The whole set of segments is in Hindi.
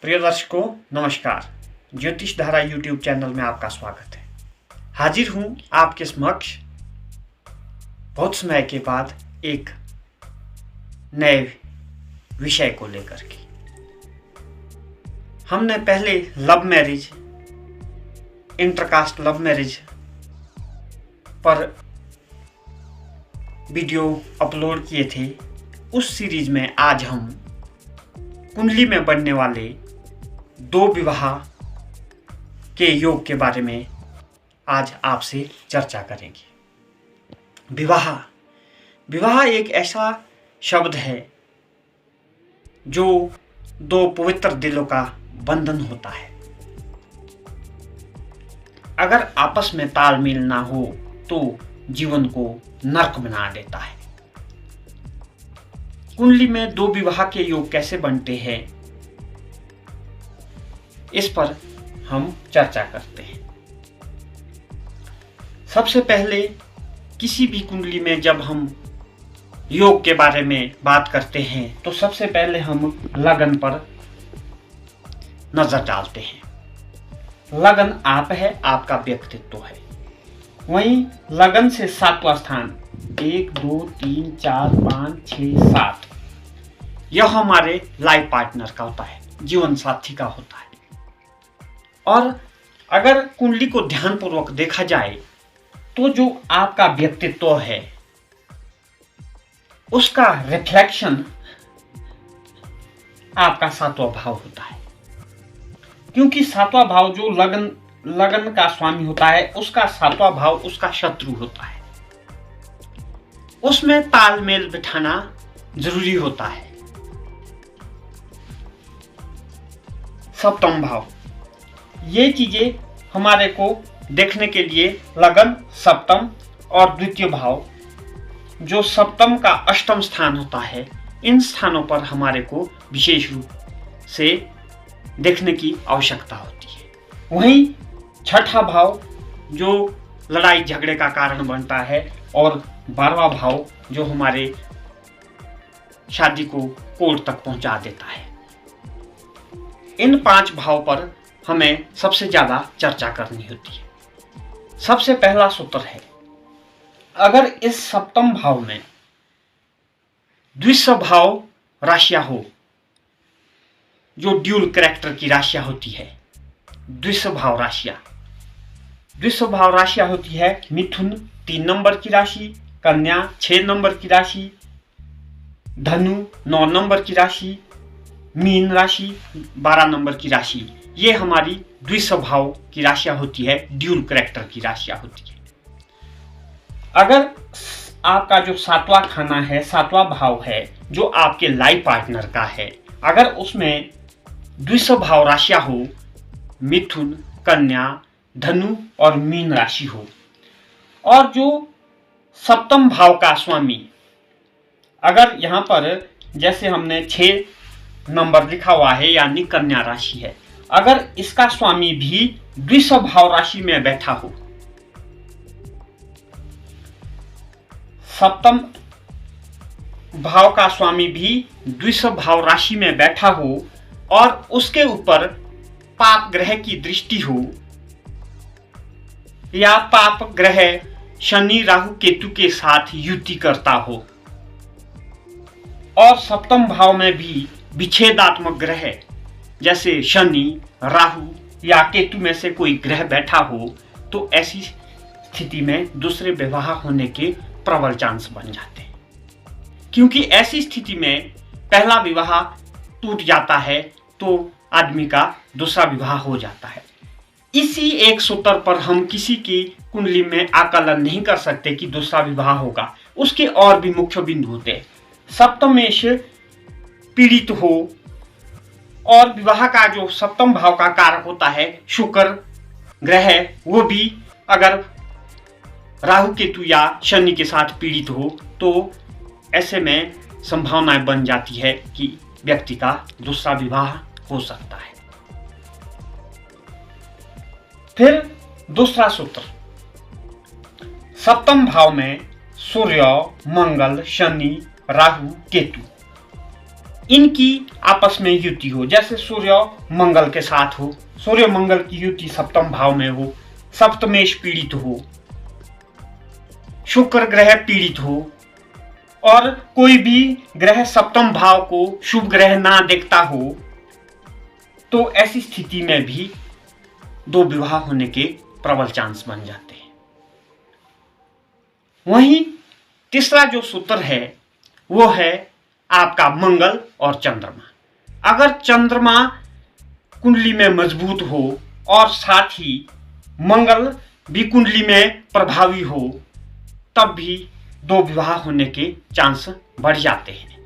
प्रिय दर्शकों नमस्कार। ज्योतिष धारा यूट्यूब चैनल में आपका स्वागत है। हाजिर हूं आपके समक्ष बहुत समय के बाद एक नए विषय को लेकर के। हमने पहले love marriage, intercaste love marriage पर वीडियो अपलोड किए थे। उस सीरीज में आज हम कुंडली में बनने वाले 2 विवाह के योग के बारे में आज आपसे चर्चा करेंगे। विवाह एक ऐसा शब्द है जो 2 पवित्र दिलों का बंधन होता है। अगर आपस में तालमेल ना हो तो जीवन को नर्क बना देता है। कुंडली में 2 विवाह के योग कैसे बनते हैं, इस पर हम चर्चा करते हैं। सबसे पहले किसी भी कुंडली में जब हम योग के बारे में बात करते हैं तो सबसे पहले हम लगन पर नजर डालते हैं। लगन आप है, आपका व्यक्तित्व है। वहीं लगन से 7वां स्थान 1 2 3 4 5 6 7 यह हमारे लाइफ पार्टनर का होता है, जीवन साथी का होता है। और अगर कुंडली को ध्यानपूर्वक देखा जाए तो जो आपका व्यक्तित्व है उसका रिफ्लेक्शन आपका 7वां भाव होता है। क्योंकि 7वां भाव जो लगन का स्वामी होता है उसका 7वां भाव उसका शत्रु होता है। उसमें तालमेल बिठाना जरूरी होता है। 7वां भाव, ये चीजें हमारे को देखने के लिए लगन, 7वां और द्वितीय भाव जो 7वां का 8वां स्थान होता है, इन स्थानों पर हमारे को विशेष रूप से देखने की आवश्यकता होती है। वहीं 6वां भाव जो लड़ाई झगड़े का कारण बनता है और 12वां भाव जो हमारे शादी को कोर्ट तक पहुंचा देता है। इन 5 भाव पर हमें सबसे ज्यादा चर्चा करनी होती है। सबसे पहला सूत्र है, अगर इस 7वां भाव में द्वितीय भाव राशियां हो, जो ड्यूल कैरेक्टर की राशियां होती है, द्वितीय भाव राशियां होती है मिथुन 3 नंबर की राशि, कन्या 6 नंबर की राशि, धनु 9 नंबर की राशि, मीन राशि 12 नंबर की राशि। ये हमारी द्वितीय भाव की राशियां होती है, ड्यूल कैरेक्टर की राशियां होती है। अगर आपका जो 7वां खाना है, 7वां भाव है जो आपके लाइफ पार्टनर का है, अगर उसमें द्वितीय भाव राशियां हो, मिथुन, कन्या, धनु और मीन राशि हो, और जो 7वां भाव का स्वामी, अगर यहां पर जैसे हमने 6 नंबर लिखा हुआ है यानी कन्या राशि है, अगर इसका स्वामी भी द्वितीय भाव राशि में बैठा हो, 7वां भाव का स्वामी भी द्वितीय भाव राशि में बैठा हो और उसके ऊपर पाप ग्रह की दृष्टि हो, या पाप ग्रह शनि राहु केतु के साथ युति करता हो, और 7वां भाव में भी विच्छेदात्मक ग्रह जैसे शनि, राहु या केतु में से कोई ग्रह बैठा हो, तो ऐसी स्थिति में दूसरे विवाह होने के प्रबल चांस बन जाते हैं। क्योंकि ऐसी स्थिति में पहला विवाह टूट जाता है तो आदमी का दूसरा विवाह हो जाता है। इसी एक सूत्र पर हम किसी की कुंडली में आकलन नहीं कर सकते कि दूसरा विवाह होगा। उसके और भी मुख्य बिंदु होते हैं। सप्तमेश पीड़ित हो, और विवाह का जो 7वां भाव का कारक होता है शुक्र ग्रह, वो भी अगर राहु केतु या शनि के साथ पीड़ित हो तो ऐसे में संभावनाएं बन जाती है कि व्यक्ति का दूसरा विवाह हो सकता है। फिर दूसरा सूत्र, 7वां भाव में सूर्य, मंगल, शनि, राहु, केतु, इनकी आपस में युति हो, जैसे सूर्य मंगल के साथ हो, सूर्य मंगल की युति सप्तम भाव में हो, सप्तमेश पीड़ित हो, शुक्र ग्रह पीड़ित हो, और कोई भी ग्रह सप्तम भाव को शुभ ग्रह ना देखता हो, तो ऐसी स्थिति में भी दो विवाह होने के प्रबल चांस बन जाते हैं। वहीं तीसरा जो सूत्र है वो है आपका मंगल और चंद्रमा। अगर चंद्रमा कुंडली में मजबूत हो और साथ ही मंगल भी कुंडली में प्रभावी हो, तब भी दो विवाह होने के चांस बढ़ जाते हैं,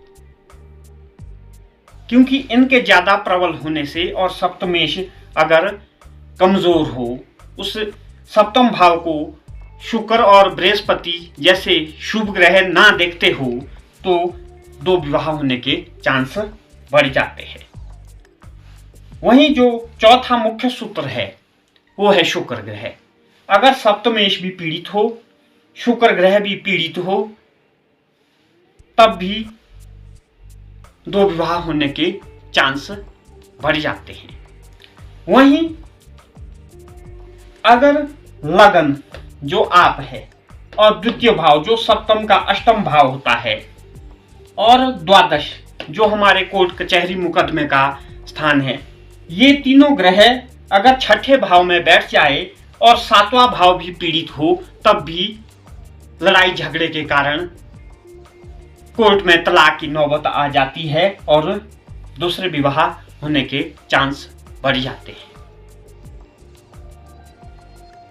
क्योंकि इनके ज्यादा प्रबल होने से और सप्तमेश अगर कमजोर हो, उस सप्तम भाव को शुक्र और बृहस्पति जैसे शुभ ग्रह ना देखते हो, तो दो विवाह होने के चांस बढ़ जाते हैं। वहीं जो चौथा मुख्य सूत्र है वो है शुक्र ग्रह। अगर सप्तमेश भी पीड़ित हो, शुक्र ग्रह भी पीड़ित हो, तब भी दो विवाह होने के चांस बढ़ जाते हैं। वहीं अगर लगन जो आप है और द्वितीय भाव जो सप्तम का अष्टम भाव होता है, और द्वादश जो हमारे कोर्ट कचहरी मुकदमे का स्थान है, ये तीनों ग्रह अगर छठे भाव में बैठ जाए और सातवां भाव भी पीड़ित हो, तब भी लड़ाई झगड़े के कारण कोर्ट में तलाक की नौबत आ जाती है और दूसरे विवाह होने के चांस बढ़ जाते हैं।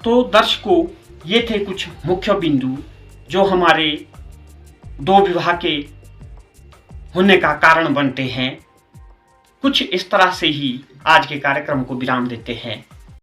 तो दर्शकों, ये थे कुछ मुख्य बिंदु जो हमारे दो विवाह के होने का कारण बनते हैं। कुछ इस तरह से ही आज के कार्यक्रम को विराम देते हैं।